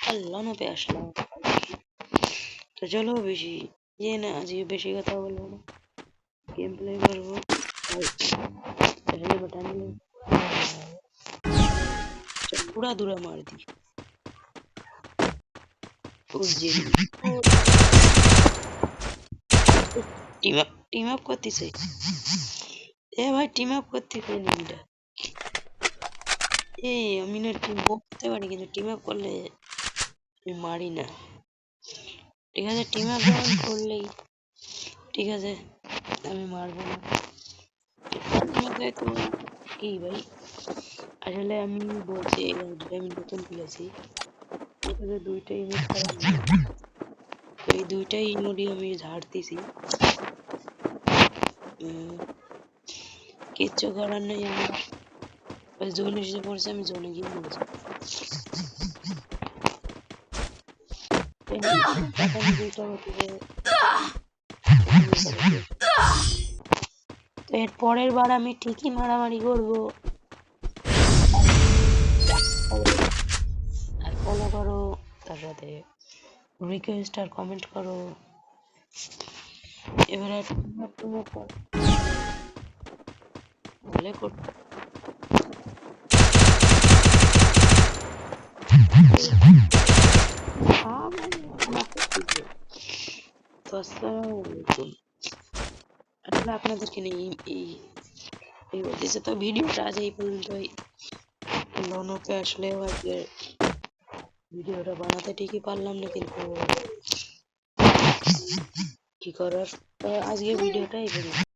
लोनों पे আসলাম। तो चलो बेশি ये ना আজকে বেশি কথা বলবো না, गेम प्ले করবো और पहले बताने में पूरा दूरा मार दी उस जेल टीम अप करती से ए भाई टीम अप करती कोई नहीं मिला ए আমি না টিম করতে পারি কিন্তু টিম আপ করলে আমি মারি না ঠিক আছে টিম আপ যখন করলেই ঠিক আছে আমি মারবো না আমাকে তো কি ভাই আসলে আমি বলছি আমি নতুন খেলেছি এখানে দুইটা ইমোট খারাপ তো এই দুইটা ইমোটই আমি ঝাড়তেছি কিচ্ছু করার নেই আমার ওই জোনে এসে পড়ছে আমি জোনে গিয়ে মরেছি তো এর পরের বার আমি ঠিকই মারামারি করবো আর ফলো করো তার সাথে রিকোয়েস্ট আর কমেন্ট করো এবারে বলে করতে তো আসসালামু আলাইকুম আসলে আপনাদেরকে নিয়ে এই বলতেছে তো ভিডিওটা আজ এই পর্যন্তই লোনোকে আসলে আজকে ভিডিওটা বানাতে ঠিকই পারলাম না কিন্তু কি করার তো আজকে ভিডিওটা এই পর্যন্ত